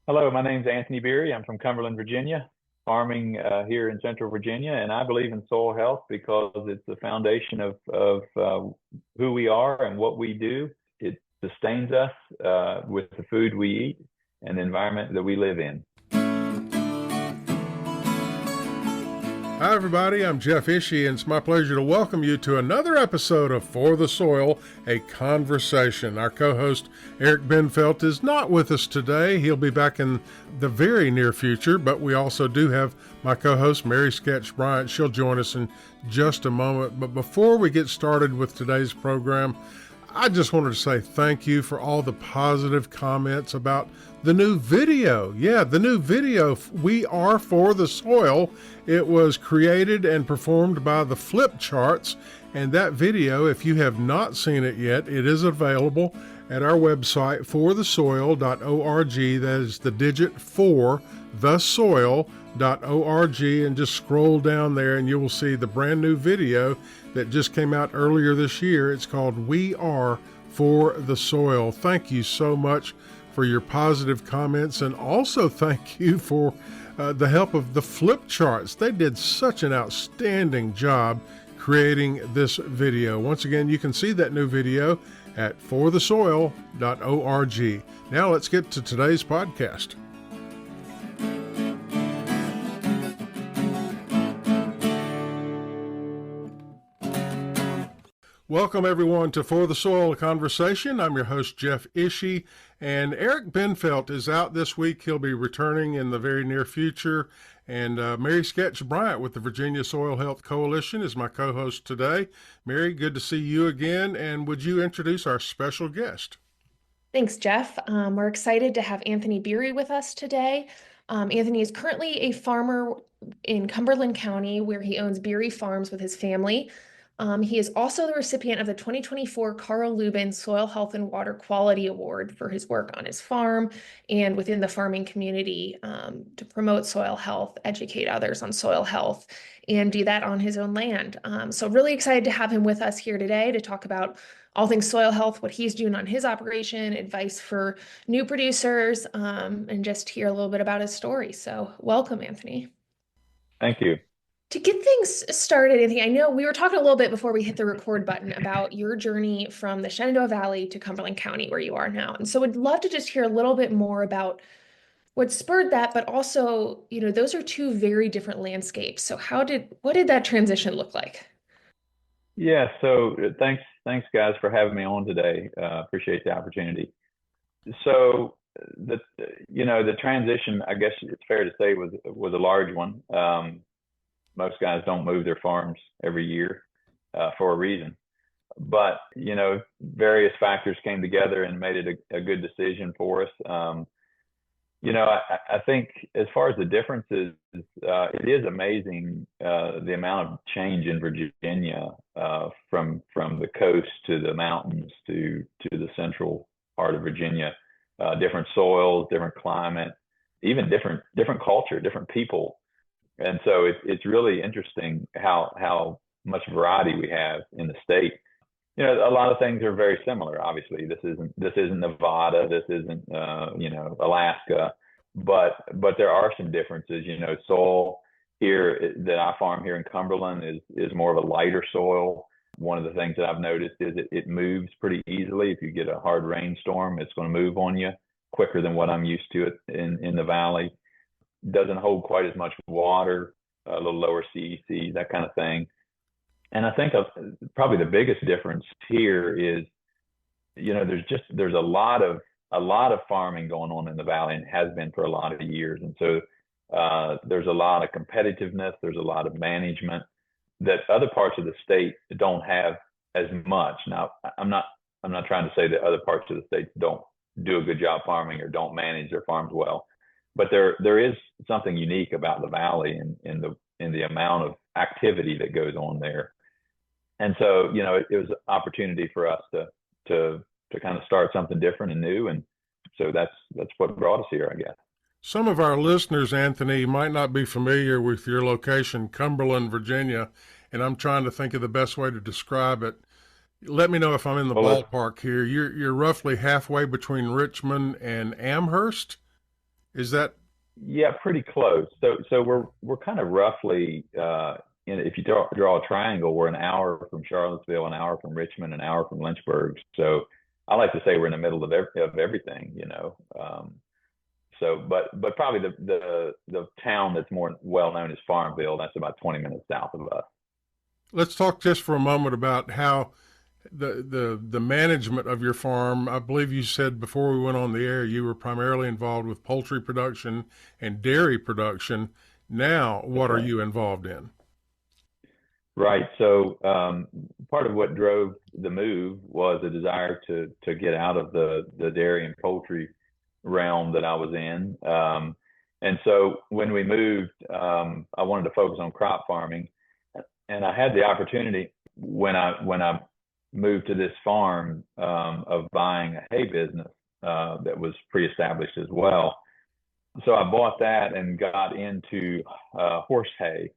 Hello, my name's Anthony Beery. I'm from Cumberland, Virginia, farming here in Central Virginia, and I believe in soil health because it's the foundation of who we are and what we do. It sustains us with the food we eat and the environment that we live in. Hi, everybody. I'm Jeff Ishii, and it's my pleasure to welcome you to another episode of For the Soil, a Conversation. Our co-host, Eric Benfelt, is not with us today. He'll be back in the very near future, but we also do have my co-host, Mary Sketch Bryant. She'll join us in just a moment. But before we get started with today's program, I just wanted to say thank you for all the positive comments about the new video. Yeah, the new video, We Are For the Soil. It was created and performed by the Flip Charts. And that video, if you have not seen it yet, it is available at our website, forthesoil.org. That is the digit 4, thesoil.org. And just scroll down there and you will see the brand new video that just came out earlier this year. It's called We Are For the Soil. Thank you so much for your positive comments, and also thank you for the help of the Flip Charts. They did such an outstanding job creating this video. Once again, you can see that new video at forthesoil.org. Now let's get to today's podcast. Welcome, everyone, to For the Soil, a Conversation. I'm your host, Jeff Ishii, and Eric Benfelt is out this week. He'll be returning in the very near future, and Mary Sketch Bryant with the Virginia Soil Health Coalition is my co-host today. Mary, good to see you again, and would you introduce our special guest? Thanks, Jeff. We're excited to have Anthony Beery with us today. Anthony is currently a farmer in Cumberland County, where he owns Beery Farms with his family. He is also the recipient of the 2024 Carl Luebben Soil Health and Water Quality Award for his work on his farm and within the farming community to promote soil health, educate others on soil health, and do that on his own land. So really excited to have him with us here today to talk about all things soil health, what he's doing on his operation, advice for new producers, and just hear a little bit about his story. So welcome, Anthony. Thank you. To get things started, Anthony, I know we were talking a little bit before we hit the record button about your journey from the Shenandoah Valley to Cumberland County, where you are now. And so I'd love to just hear a little bit more about what spurred that, but also, those are two very different landscapes. So what did that transition look like? Yeah, so thanks guys for having me on today. Appreciate the opportunity. So the transition, I guess it's fair to say, was a large one. Most guys don't move their farms every year for a reason. But, various factors came together and made it a good decision for us. I think as far as the differences, it is amazing the amount of change in Virginia from the coast to the mountains to the central part of Virginia. Different soils, different climate, even different culture, different people. And so it's really interesting how much variety we have in the state. A lot of things are very similar. Obviously, this isn't Nevada, this isn't Alaska, but there are some differences. Soil here that I farm here in Cumberland is more of a lighter soil. One of the things that I've noticed is it moves pretty easily. If you get a hard rainstorm, it's going to move on you quicker than what I'm used to in the valley. Doesn't hold quite as much water, a little lower CEC, that kind of thing. And I think probably the biggest difference here is, there's a lot of farming going on in the valley, and has been for a lot of years. And so there's a lot of competitiveness, there's a lot of management that other parts of the state don't have as much. Now, I'm not trying to say that other parts of the state don't do a good job farming or don't manage their farms well. But there is something unique about the valley and the amount of activity that goes on there. And so, it was an opportunity for us to kind of start something different and new. And so that's what brought us here, I guess. Some of our listeners, Anthony, might not be familiar with your location, Cumberland, Virginia, and I'm trying to think of the best way to describe it. Let me know if I'm in the ballpark here. You're roughly halfway between Richmond and Amherst. Is that Yeah, pretty close. So we're kind of roughly if you draw a triangle, we're an hour from Charlottesville, an hour from Richmond, an hour from Lynchburg. So I like to say we're in the middle of everything, you know. But probably the town that's more well known is Farmville. That's about 20 minutes south of us. let's talk just for a moment about how the management of your farm. I believe you said before we went on the air you were primarily involved with poultry production and dairy production. Now, That's what are right. you involved in? Right. So part of what drove the move was a desire to get out of the dairy and poultry realm that I was in. And so when we moved, I wanted to focus on crop farming, and I had the opportunity when I moved to this farm of buying a hay business that was pre-established as well. So I bought that and got into horse hay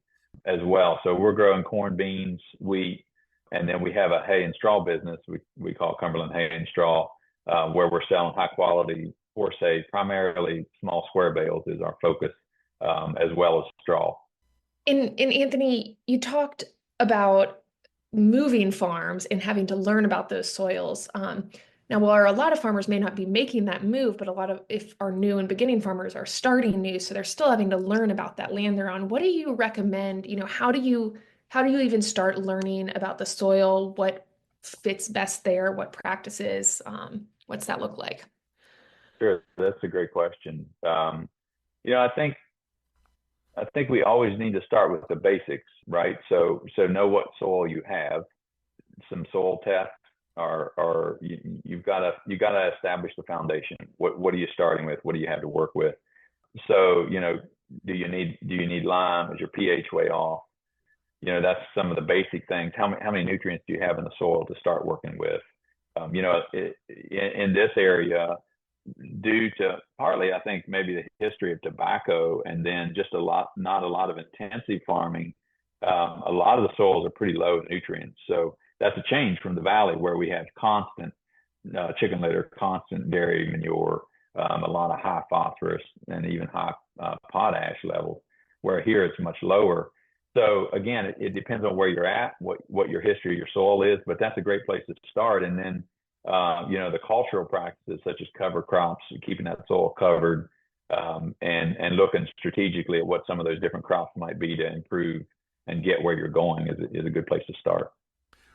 as well. So we're growing corn, beans, wheat, and then we have a hay and straw business we call Cumberland Hay and Straw, where we're selling high quality horse hay, primarily small square bales is our focus, as well as straw. And Anthony, you talked about moving farms and having to learn about those soils. Now, while a lot of farmers may not be making that move, but a lot of if our new and beginning farmers are starting new, so they're still having to learn about that land they're on. What do you recommend? How do you even start learning about the soil? What fits best there? What practices? What's that look like? Sure, that's a great question. You know, I think we always need to start with the basics, right? So know what soil you have, some soil tests, or you've got to establish the foundation. What are you starting with? What do you have to work with? So you know, do you need lime? Is your pH way off? You know, that's some of the basic things. How many nutrients do you have in the soil to start working with? You know, in this area, due to partly, I think, maybe the history of tobacco and then just not a lot of intensive farming, a lot of the soils are pretty low in nutrients. So that's a change from the valley where we have constant chicken litter, constant dairy manure, a lot of high phosphorus and even high potash levels, where here it's much lower. So again, it depends on where you're at, what your history of your soil is, but that's a great place to start. And then you know, the cultural practices such as cover crops, keeping that soil covered, and looking strategically at what some of those different crops might be to improve and get where you're going is a good place to start.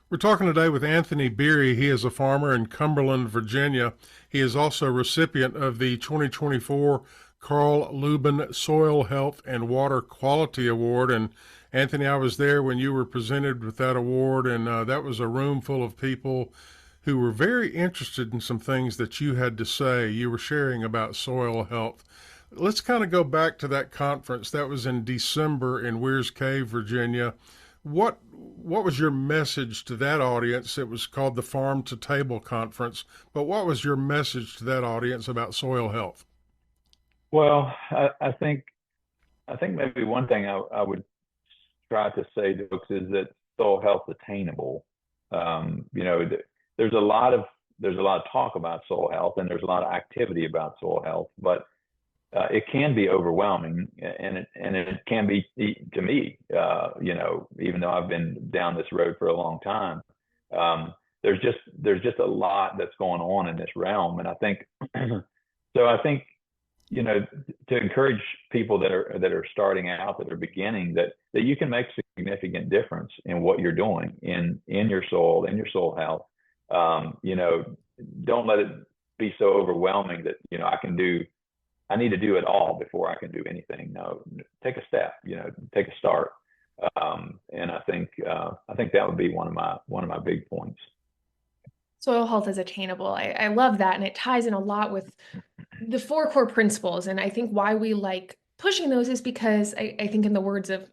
We're talking today with Anthony Beery. He is a farmer in Cumberland, Virginia. He is also a recipient of the 2024 Carl Luebben Soil Health and Water Quality Award. And Anthony, I was there when you were presented with that award, and that was a room full of people who were very interested in some things that you had to say. You were sharing about soil health. Let's kind of go back to that conference. That was in December in Weir's Cave, Virginia. What was your message to that audience? It was called the Farm to Table Conference, but what was your message to that audience about soil health? Well, I think maybe one thing I would try to say to folks is that soil health is attainable. You know, there's a lot of talk about soil health and there's a lot of activity about soil health, but it can be overwhelming, and it can be to me. You know, even though I've been down this road for a long time, there's just a lot that's going on in this realm, and I think so. I think, you know, to encourage people that are starting out, that are beginning, that you can make significant difference in what you're doing in your soil, in your soil health. You know, don't let it be so overwhelming that, you know, I need to do it all before I can do anything. No, take a step, you know, take a start. And I think that would be one of my big points. Soil health is attainable. I love that. And it ties in a lot with the four core principles. And I think why we like pushing those is because I think in the words of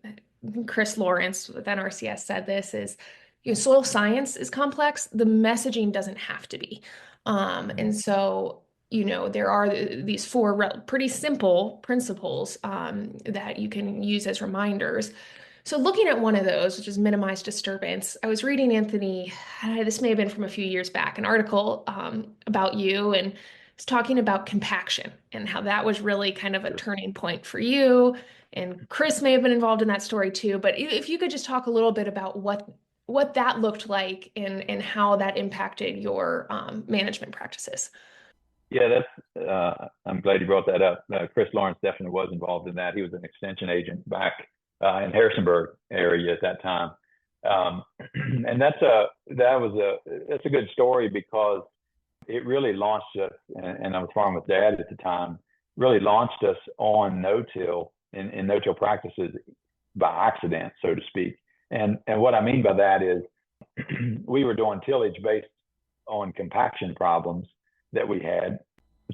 Chris Lawrence with NRCS said this is, you know, soil science is complex. The messaging doesn't have to be. And so, you know, there are these four pretty simple principles that you can use as reminders. So looking at one of those, which is minimize disturbance, I was reading, Anthony, this may have been from a few years back, an article about you, and was talking about compaction and how that was really kind of a turning point for you. And Chris may have been involved in that story too. But if you could just talk a little bit about what that looked like and how that impacted your management practices. Yeah, I'm glad you brought that up. Chris Lawrence definitely was involved in that. He was an extension agent back in Harrisonburg area at that time. And that's a good story because it really launched us, and I was farming with Dad at the time, really launched us on no-till and no-till practices by accident, so to speak. And what I mean by that is we were doing tillage based on compaction problems that we had.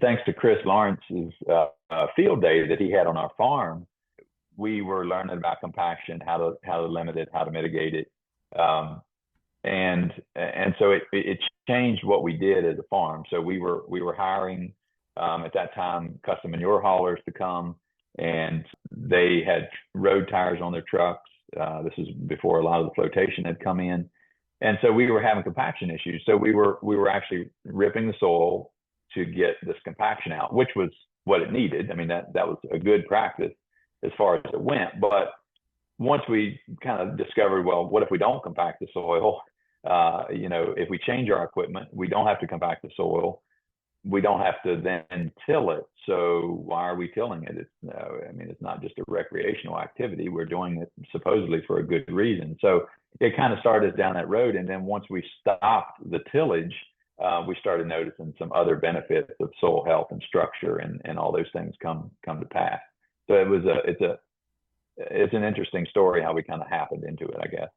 Thanks to Chris Lawrence's field day that he had on our farm, we were learning about compaction, how to limit it, how to mitigate it, and so it changed what we did as a farm. So we were hiring at that time custom manure haulers to come, and they had road tires on their trucks. This is before a lot of the flotation had come in, and so we were having compaction issues. So we were actually ripping the soil to get this compaction out, which was what it needed. I mean, that was a good practice as far as it went. But once we kind of discovered, well, what if we don't compact the soil? If we change our equipment, we don't have to compact the soil. We don't have to then till it. So why are we tilling it? It's not just a recreational activity. We're doing it supposedly for a good reason. So it kind of started us down that road. And then once we stopped the tillage, we started noticing some other benefits of soil health and structure, and all those things come to pass. So it's an interesting story how we kind of happened into it, I guess.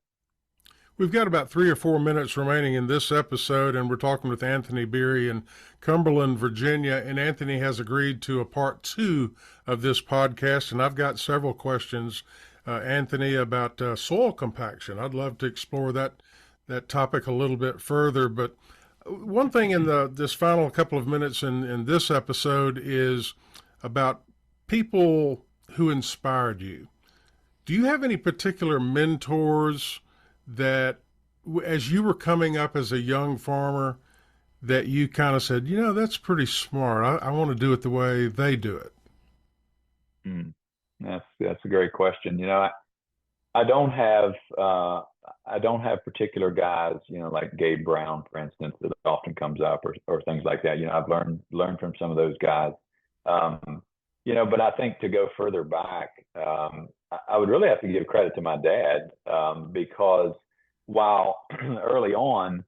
We've got about 3 or 4 minutes remaining in this episode, and we're talking with Anthony Beery in Cumberland, Virginia, and Anthony has agreed to a part 2 of this podcast, and I've got several questions, Anthony, about soil compaction. I'd love to explore that topic a little bit further, but one thing in this final couple of minutes in this episode is about people who inspired you. Do you have any particular mentors that, as you were coming up as a young farmer, that you kind of said, that's pretty smart. I want to do it the way they do it? That's a great question. I don't have particular guys, like Gabe Brown, for instance, that often comes up, or things like that. I've learned from some of those guys. But I think to go further back, I would really have to give credit to my dad, because while early on,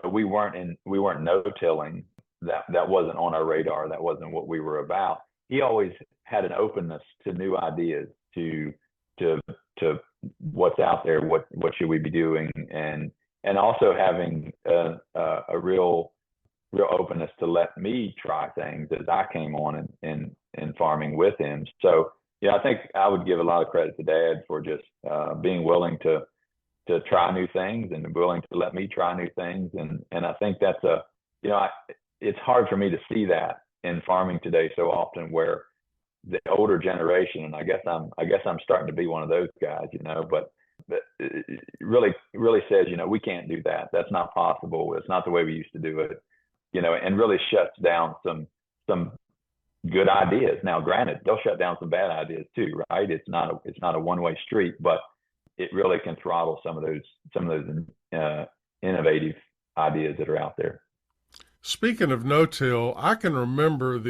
we weren't no-tilling, that wasn't on our radar. That wasn't what we were about. He always had an openness to new ideas, to what's out there, what should we be doing, and also having a real openness to let me try things as I came on in farming with him. So I think I would give a lot of credit to Dad for just being willing to try new things and willing to let me try new things, and I think that's it's hard for me to see that in farming today so often, where the older generation, and I guess I'm starting to be one of those guys, but it really says, we can't do that. That's not possible. It's not the way we used to do it, and really shuts down some good ideas. Now, granted, they'll shut down some bad ideas too, right? It's not a one-way street, but it really can throttle some of those innovative ideas that are out there. Speaking of no-till, I can remember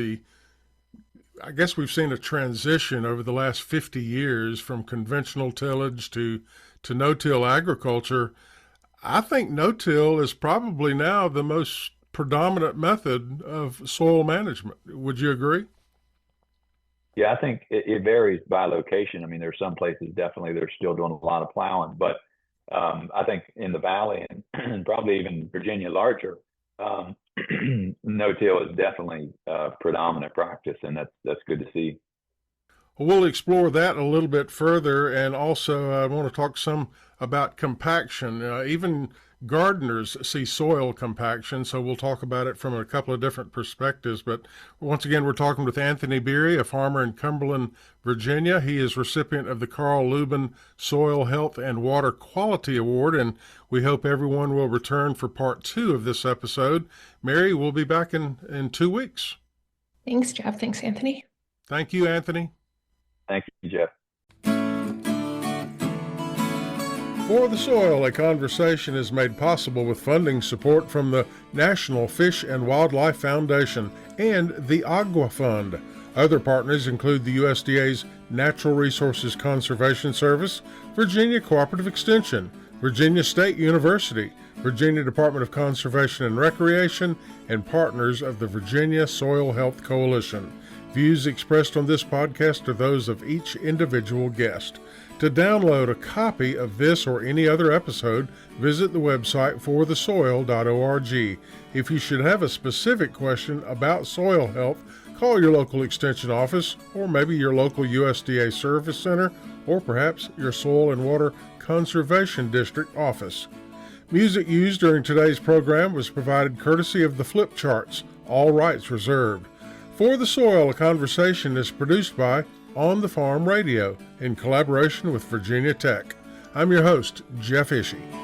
I guess we've seen a transition over the last 50 years from conventional tillage to no-till agriculture. I think no-till is probably now the most predominant method of soil management. Would you agree? Yeah, I think it varies by location. I mean, there's some places definitely they're still doing a lot of plowing, but I think in the valley and probably even Virginia larger, no-till is definitely a predominant practice, and that's good to see. Well, we'll explore that a little bit further, and also I want to talk some about compaction. Even gardeners see soil compaction, so we'll talk about it from a couple of different perspectives. But once again, we're talking with Anthony Beery, a farmer in Cumberland, Virginia. He is recipient of the Carl Luebben Soil Health and Water Quality Award, and we hope everyone will return for part 2 of this episode. Mary, we'll be back in 2 weeks. Thanks, Jeff. Thanks, Anthony. Thank you, Anthony. Thank you, Jeff. For the Soil, a conversation is made possible with funding support from the National Fish and Wildlife Foundation and the Agua Fund. Other partners include the USDA's Natural Resources Conservation Service, Virginia Cooperative Extension, Virginia State University, Virginia Department of Conservation and Recreation, and partners of the Virginia Soil Health Coalition. Views expressed on this podcast are those of each individual guest. To download a copy of this or any other episode, visit the website forthesoil.org. If you should have a specific question about soil health, call your local extension office or maybe your local USDA service center or perhaps your Soil and Water Conservation District office. Music used during today's program was provided courtesy of the Flip Charts, all rights reserved. For the Soil, a conversation is produced by On the Farm Radio in collaboration with Virginia Tech. I'm your host, Jeff Ishii.